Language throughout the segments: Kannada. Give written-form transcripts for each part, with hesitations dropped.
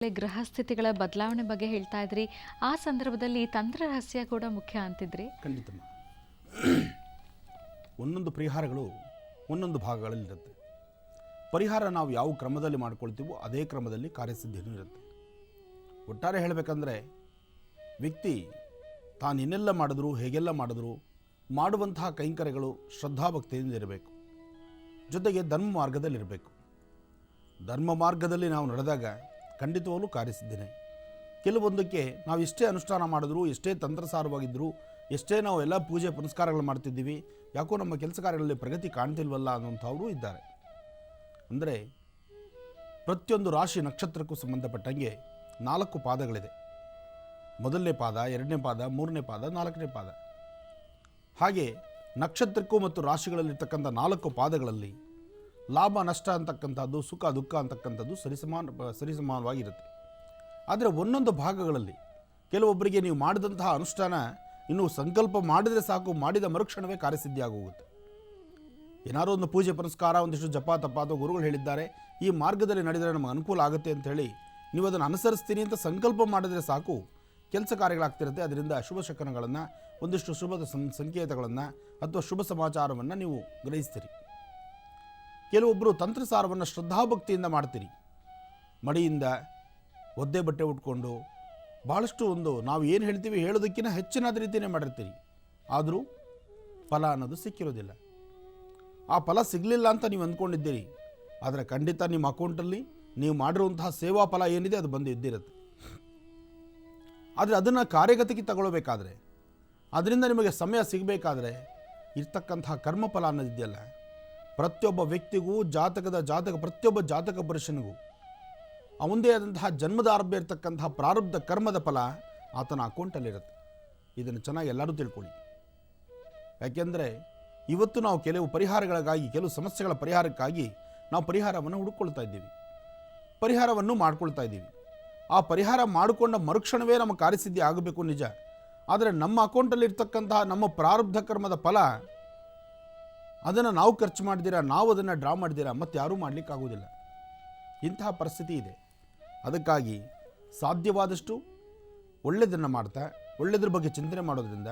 ಗ್ರಹಸ್ಥಿತಿಗಳ ಬದಲಾವಣೆ ಬಗ್ಗೆ ಹೇಳ್ತಾ ಇದ್ರಿ. ಆ ಸಂದರ್ಭದಲ್ಲಿ ತಂತ್ರ ರಹಸ್ಯ ಕೂಡ ಮುಖ್ಯ ಅಂತಿದ್ರಿ. ಖಂಡಿತಮ್ಮ. ಒಂದೊಂದು ಪರಿಹಾರಗಳು ಒಂದೊಂದು ಭಾಗಗಳಲ್ಲಿರುತ್ತೆ. ಪರಿಹಾರ ನಾವು ಯಾವ ಕ್ರಮದಲ್ಲಿ ಮಾಡ್ಕೊಳ್ತೀವೋ ಅದೇ ಕ್ರಮದಲ್ಲಿ ಕಾರ್ಯಸಿದ್ಧಿಯೂ ಇರುತ್ತೆ. ಒಟ್ಟಾರೆ ಹೇಳಬೇಕಂದ್ರೆ ವ್ಯಕ್ತಿ ತಾನು ಏನೆಲ್ಲ ಮಾಡಿದ್ರು, ಹೇಗೆಲ್ಲ ಮಾಡಿದ್ರು, ಮಾಡುವಂತಹ ಕೈಂಕರ್ಯಗಳು ಶ್ರದ್ಧಾಭಕ್ತಿಯಿಂದ ಇರಬೇಕು. ಜೊತೆಗೆ ಧರ್ಮ ಮಾರ್ಗದಲ್ಲಿರಬೇಕು. ಧರ್ಮ ಮಾರ್ಗದಲ್ಲಿ ನಾವು ನಡೆದಾಗ ಖಂಡಿತವಾಗಲೂ ಕಾರ್ಯಸಿದ್ಧಿನೇ. ಕೆಲವೊಂದಕ್ಕೆ ನಾವು ಎಷ್ಟೇ ಅನುಷ್ಠಾನ ಮಾಡಿದ್ರು, ಎಷ್ಟೇ ತಂತ್ರಸಾರವಾಗಿದ್ದರೂ, ಎಷ್ಟೇ ನಾವು ಎಲ್ಲ ಪೂಜೆ ಪುನಸ್ಕಾರಗಳು ಮಾಡ್ತಿದ್ದೀವಿ, ಯಾಕೋ ನಮ್ಮ ಕೆಲಸ ಕಾರ್ಯಗಳಲ್ಲಿ ಪ್ರಗತಿ ಕಾಣ್ತಿಲ್ವಲ್ಲ ಅನ್ನೋಂಥವರು ಇದ್ದಾರೆ. ಅಂದರೆ ಪ್ರತಿಯೊಂದು ರಾಶಿ ನಕ್ಷತ್ರಕ್ಕೂ ಸಂಬಂಧಪಟ್ಟಂಗೆ 4 ಪಾದಗಳಿದೆ. ಮೊದಲನೇ ಪಾದ, 2ನೇ ಪಾದ, 3ನೇ ಪಾದ, 4ನೇ ಪಾದ. ಹಾಗೆ ನಕ್ಷತ್ರಕ್ಕೂ ಮತ್ತು ರಾಶಿಗಳಲ್ಲಿರ್ತಕ್ಕಂಥ 4 ಪಾದಗಳಲ್ಲಿ ಲಾಭ ನಷ್ಟ ಅಂತಕ್ಕಂಥದ್ದು, ಸುಖ ದುಃಖ ಅಂತಕ್ಕಂಥದ್ದು ಸರಿಸಮಾನವಾಗಿರುತ್ತೆ. ಆದರೆ ಒಂದೊಂದು ಭಾಗಗಳಲ್ಲಿ ಕೆಲವೊಬ್ಬರಿಗೆ ನೀವು ಮಾಡಿದಂತಹ ಅನುಷ್ಠಾನ ಇನ್ನೂ ಸಂಕಲ್ಪ ಮಾಡಿದರೆ ಸಾಕು, ಮಾಡಿದ ಮರುಕ್ಷಣವೇ ಕಾರ್ಯಸಿದ್ಧಿ ಆಗೋಗುತ್ತೆ. ಏನಾರೋ ಒಂದು ಪೂಜೆ ಪುನಸ್ಕಾರ, ಒಂದಿಷ್ಟು ಜಪ ತಪ ಅಥವಾ ಗುರುಗಳು ಹೇಳಿದ್ದಾರೆ, ಈ ಮಾರ್ಗದಲ್ಲಿ ನಡೆದರೆ ನಮಗೆ ಅನುಕೂಲ ಆಗುತ್ತೆ ಅಂಥೇಳಿ ನೀವು ಅದನ್ನು ಅನುಸರಿಸ್ತೀನಿ ಅಂತ ಸಂಕಲ್ಪ ಮಾಡಿದರೆ ಸಾಕು, ಕೆಲಸ ಕಾರ್ಯಗಳಾಗ್ತಿರುತ್ತೆ. ಅದರಿಂದ ಶುಭ ಶಕನಗಳನ್ನು, ಒಂದಿಷ್ಟು ಶುಭದ ಸಂಕೇತಗಳನ್ನು ಅಥವಾ ಶುಭ ಸಮಾಚಾರವನ್ನು ನೀವು ಗ್ರಹಿಸ್ತೀರಿ. ಕೆಲವೊಬ್ಬರು ತಂತ್ರಸಾರವನ್ನು ಶ್ರದ್ಧಾಭಕ್ತಿಯಿಂದ ಮಾಡ್ತೀರಿ. ಮಡಿಯಿಂದ ಒದ್ದೆ ಬಟ್ಟೆ ಉಟ್ಕೊಂಡು ಭಾಳಷ್ಟು ನಾವು ಏನು ಹೇಳ್ತೀವಿ ಹೇಳೋದಕ್ಕಿಂತ ಹೆಚ್ಚಿನಾದ ರೀತಿಯೇ ಮಾಡಿರ್ತೀರಿ. ಆದರೂ ಫಲ ಅನ್ನೋದು ಸಿಕ್ಕಿರೋದಿಲ್ಲ. ಆ ಫಲ ಸಿಗಲಿಲ್ಲ ಅಂತ ನೀವು ಅಂದ್ಕೊಂಡಿದ್ದೀರಿ. ಆದರೆ ಖಂಡಿತ ನಿಮ್ಮ ಅಕೌಂಟಲ್ಲಿ ನೀವು ಮಾಡಿರುವಂತಹ ಸೇವಾ ಫಲ ಏನಿದೆ ಅದು ಬಂದು ಇದ್ದಿರುತ್ತೆ. ಆದರೆ ಅದನ್ನು ಕಾರ್ಯಗತಿಗೆ ತಗೊಳ್ಬೇಕಾದ್ರೆ, ಅದರಿಂದ ನಿಮಗೆ ಸಮಯ ಸಿಗಬೇಕಾದ್ರೆ ಇರ್ತಕ್ಕಂತಹ ಕರ್ಮಫಲ ಅನ್ನೋದಿದೆಯಲ್ಲ, ಪ್ರತಿಯೊಬ್ಬ ವ್ಯಕ್ತಿಗೂ ಪ್ರತಿಯೊಬ್ಬ ಜಾತಕ ಪುರುಷನಿಗೂ ಅವಂದೇ ಆದಂತಹ ಜನ್ಮದ ಆರಂಭ ಇರತಕ್ಕಂತಹ ಪ್ರಾರಬ್ಧ ಕರ್ಮದ ಫಲ ಆತನ ಅಕೌಂಟಲ್ಲಿರುತ್ತೆ. ಇದನ್ನು ಚೆನ್ನಾಗಿ ಎಲ್ಲರೂ ತಿಳ್ಕೊಳ್ಳಿ. ಯಾಕೆಂದರೆ ಇವತ್ತು ನಾವು ಕೆಲವು ಪರಿಹಾರಗಳಿಗಾಗಿ, ಕೆಲವು ಸಮಸ್ಯೆಗಳ ಪರಿಹಾರಕ್ಕಾಗಿ ನಾವು ಪರಿಹಾರವನ್ನು ಹುಡುಕೊಳ್ತಾ ಇದ್ದೀವಿ, ಪರಿಹಾರವನ್ನು ಮಾಡ್ಕೊಳ್ತಾ ಇದ್ದೀವಿ. ಆ ಪರಿಹಾರ ಮಾಡಿಕೊಂಡ ಮರುಕ್ಷಣವೇ ನಮ್ಮ ಕಾರ್ಯಸಿದ್ಧಿ ಆಗಬೇಕು ನಿಜ. ಆದರೆ ನಮ್ಮ ಅಕೌಂಟಲ್ಲಿರ್ತಕ್ಕಂತಹ ನಮ್ಮ ಪ್ರಾರಬ್ಧ ಕರ್ಮದ ಫಲ ಅದನ್ನು ನಾವು ಖರ್ಚು ಮಾಡಿದ್ದೀರಾ, ನಾವು ಅದನ್ನು ಡ್ರಾ ಮಾಡಿದ್ದೀರಾ, ಮತ್ತು ಯಾರೂ ಮಾಡಲಿಕ್ಕಾಗೋದಿಲ್ಲ. ಇಂತಹ ಪರಿಸ್ಥಿತಿ ಇದೆ. ಅದಕ್ಕಾಗಿ ಸಾಧ್ಯವಾದಷ್ಟು ಒಳ್ಳೆಯದನ್ನು ಮಾಡ್ತಾ ಒಳ್ಳೆಯದ್ರ ಬಗ್ಗೆ ಚಿಂತನೆ ಮಾಡೋದ್ರಿಂದ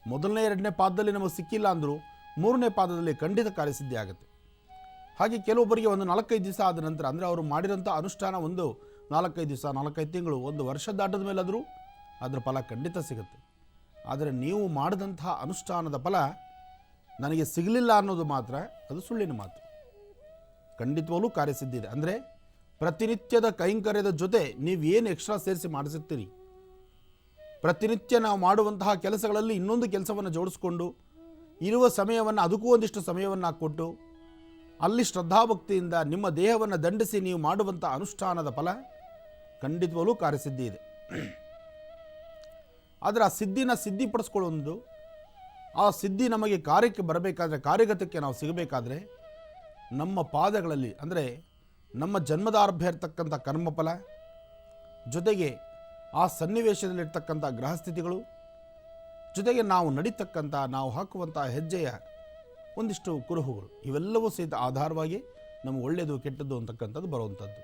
ಮೊದಲನೇ 2ನೇ ಪಾದದಲ್ಲಿ ನಮಗೆ ಸಿಕ್ಕಿಲ್ಲ ಅಂದರೂ 3ನೇ ಪಾದದಲ್ಲಿ ಖಂಡಿತ ಕಾರ್ಯಸಿದ್ಧಿ ಆಗುತ್ತೆ. ಹಾಗೆ ಕೆಲವೊಬ್ಬರಿಗೆ ಒಂದು 4-5 ದಿವಸ ಆದ ನಂತರ, ಅಂದರೆ ಅವರು ಮಾಡಿರೋಂಥ ಅನುಷ್ಠಾನ ಒಂದು 4-5 ದಿವಸ, 4-5 ತಿಂಗಳು, 1 ವರ್ಷ ದಾಟದ ಮೇಲಾದರೂ ಅದರ ಫಲ ಖಂಡಿತ ಸಿಗುತ್ತೆ. ಆದರೆ ನೀವು ಮಾಡಿದಂತಹ ಅನುಷ್ಠಾನದ ಫಲ ನನಗೆ ಸಿಗಲಿಲ್ಲ ಅನ್ನೋದು ಮಾತ್ರ ಅದು ಸುಳ್ಳಿನ ಮಾತು. ಖಂಡಿತವಾಗಲೂ ಕಾರ್ಯಸಿದ್ಧಿ ಇದೆ. ಅಂದರೆ ಪ್ರತಿನಿತ್ಯದ ಕೈಂಕರ್ಯದ ಜೊತೆ ನೀವೇನು ಎಕ್ಸ್ಟ್ರಾ ಸೇರಿಸಿ ಮಾಡಿಸುತ್ತೀರಿ, ಪ್ರತಿನಿತ್ಯ ನಾವು ಮಾಡುವಂತಹ ಕೆಲಸಗಳಲ್ಲಿ ಇನ್ನೊಂದು ಕೆಲಸವನ್ನು ಜೋಡಿಸ್ಕೊಂಡು ಇರುವ ಸಮಯವನ್ನು ಅದಕ್ಕೂ ಒಂದಿಷ್ಟು ಸಮಯವನ್ನು ಕೊಟ್ಟು ಅಲ್ಲಿ ಶ್ರದ್ಧಾಭಕ್ತಿಯಿಂದ ನಿಮ್ಮ ದೇಹವನ್ನು ದಂಡಿಸಿ ನೀವು ಮಾಡುವಂಥ ಅನುಷ್ಠಾನದ ಫಲ ಖಂಡಿತವಾಗಲೂ ಕಾರ್ಯಸಿದ್ಧಿ ಇದೆ. ಆದರೆ ಆ ಸಿದ್ಧಿಪಡಿಸ್ಕೊಳ್ಳೋದು, ಆ ಸಿದ್ಧಿ ನಮಗೆ ಕಾರ್ಯಕ್ಕೆ ಬರಬೇಕಾದ್ರೆ, ಕಾರ್ಯಗತಕ್ಕೆ ನಾವು ಸಿಗಬೇಕಾದ್ರೆ ನಮ್ಮ ಪಾದಗಳಲ್ಲಿ, ಅಂದರೆ ನಮ್ಮ ಜನ್ಮದಾರ್ಭ್ಯ ಇರ್ತಕ್ಕಂಥ ಕರ್ಮಫಲ ಜೊತೆಗೆ ಆ ಸನ್ನಿವೇಶದಲ್ಲಿರ್ತಕ್ಕಂಥ ಗ್ರಹಸ್ಥಿತಿಗಳು ಜೊತೆಗೆ ನಾವು ನಡೀತಕ್ಕಂಥ, ನಾವು ಹಾಕುವಂಥ ಹೆಜ್ಜೆಯ ಒಂದಿಷ್ಟು ಕುರುಹುಗಳು, ಇವೆಲ್ಲವೂ ಸಹಿತ ಆಧಾರವಾಗಿ ನಮಗೆ ಒಳ್ಳೆಯದು ಕೆಟ್ಟದ್ದು ಅಂತಕ್ಕಂಥದ್ದು ಬರುವಂಥದ್ದು.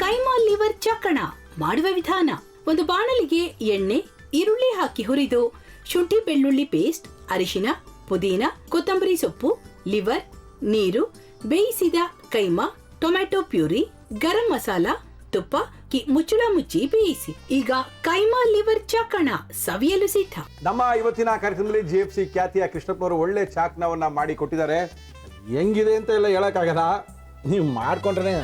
ಕೈಮಾ ಲಿವರ್ ಚಕ್ಕಣ ಮಾಡುವ ವಿಧಾನ: ಒಂದು ಬಾಣಲಿಗೆ ಎಣ್ಣೆ, ಈರುಳ್ಳಿ ಹಾಕಿ ಹುರಿದು ಶುಂಠಿ ಬೆಳ್ಳುಳ್ಳಿ ಪೇಸ್ಟ್, ಅರಿಶಿನ, ಪುದೀನ, ಕೊತ್ತಂಬರಿ ಸೊಪ್ಪು, ಲಿವರ್, ನೀರು, ಬೇಯಿಸಿದ ಕೈಮಾ, ಟೊಮ್ಯಾಟೊ ಪ್ಯೂರಿ, ಗರಂ ಮಸಾಲ, ತುಪ್ಪ ಮುಚ್ಚಳ ಮುಚ್ಚಿ ಬೇಯಿಸಿ. ಈಗ ಕೈಮಾ ಲಿವರ್ ಚಾಕಣ ಸವಿಯಲು ಸಿದ್ಧ. ನಮ್ಮ ಇವತ್ತಿನ ಕಾರ್ಯಕ್ರಮದಲ್ಲಿ GFC ಖ್ಯಾತಿಯ ಕೃಷ್ಣಪ್ಪ ಅವರು ಒಳ್ಳೆ ಚಾಕ್ನವನ್ನ ಮಾಡಿ ಕೊಟ್ಟಿದ್ದಾರೆ. ಹೆಂಗಿದೆ ಅಂತ ಎಲ್ಲ ಹೇಳಕ್ಕಾಗಲ್ಲ, ನೀವು ಮಾಡ್ಕೊಂಡ್ರೆ.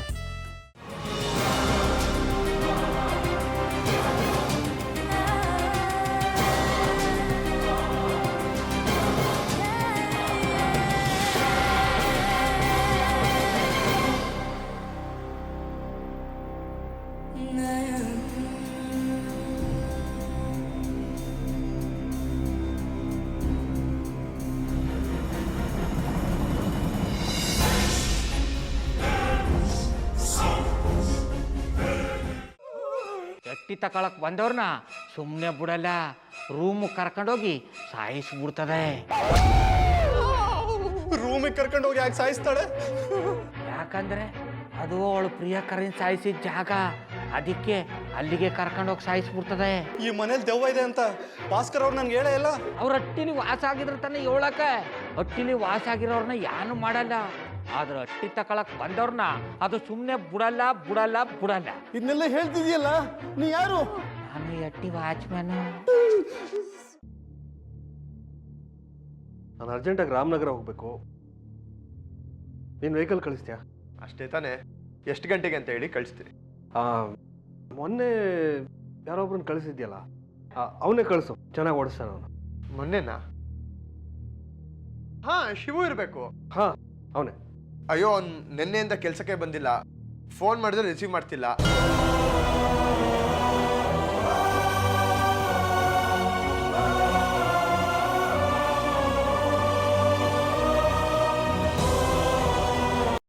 ಎಟ್ಟಿ ತಕೊಳಕ್ ಬಂದವ್ರನ್ನ ಸುಮ್ಮನೆ ಬಿಡಲ್ಲ, ರೂಮ್ ಕರ್ಕೊಂಡೋಗಿ ಸಾಯಿಸ್ಬಿಡ್ತದೆ. ರೂಮಿಗೆ ಕರ್ಕೊಂಡೋಗಿ ಯಾಕೆ ಸಾಯಿಸ್ತಾಳೆ? ಯಾಕಂದ್ರೆ ಅದು ಅವಳು ಪ್ರಿಯಕರನ್ ಸಾಯಿಸಿದ ಜಾಗ, ಅದಕ್ಕೆ ಅಲ್ಲಿಗೆ ಕರ್ಕೊಂಡೋಗಿ ಸಾಯಿಸ್ಬಿಡ್ತದೆ. ಈ ಮನೇಲಿ ದೆವ್ವ ಇದೆ ಅಂತ ಭಾಸ್ಕರ್ ಅವ್ರು ನನ್ಗೆ ಹೇಳೇ ಇಲ್ಲ. ಅವ್ರ ಹಟ್ಟಿಲಿ ವಾಸ ಆಗಿದ್ರೆ ತಾನೇ ಹೇಳಕ. ಹಟ್ಟಿಲಿ ವಾಸ ಆಗಿರೋರ್ನ ಯಾನು ಮಾಡಲ್ಲ, ಆದ್ರೆ ಹಟ್ಟಿ ತಕೊಳಕ್ ಬಂದವ್ರನ್ನ ಅದು ಸುಮ್ಮನೆ ಬಿಡಲ್ಲ ಬಿಡಲ್ಲ ಬಿಡಲ್ಲ. ಇದನ್ನೆಲ್ಲ ಹೇಳ್ತಿದ್ಯಲ್ಲ, ನೀ ಯಾರು? ನಾನು ಈ ಹಟ್ಟಿ ವಾಚ್ಮ್ಯಾನು. ನಾನು ಅರ್ಜೆಂಟಾಗಿ ರಾಮನಗರ ಹೋಗ್ಬೇಕು. ನೀನು ವೆಹಿಕಲ್ ಕಳಿಸ್ತೀಯಾ? ಅಷ್ಟೇ ತಾನೇ, ಎಷ್ಟು ಗಂಟೆಗೆ ಅಂತ ಹೇಳಿ ಕಳಿಸ್ತೀನಿ. ಮೊನ್ನೆ ಯಾರೊಬ್ರನ್ನ ಕಳಿಸಿದ್ಯಲ್ಲ, ಅವನೇ ಕಳಿಸು, ಚೆನ್ನಾಗಿ ಓಡಿಸ್ತಾನೆ ಅವನು. ಮೊನ್ನೆನಾ? ಹಾ, ಶಿವು ಇರಬೇಕು. ಹಾಂ, ಅವನೇ. ಅಯ್ಯೋ, ಅವ್ನು ನಿನ್ನೆಯಿಂದ ಕೆಲಸಕ್ಕೆ ಬಂದಿಲ್ಲ. ಫೋನ್ ಮಾಡಿದ್ರೆ ರಿಸೀವ್ ಮಾಡ್ತಿಲ್ಲ.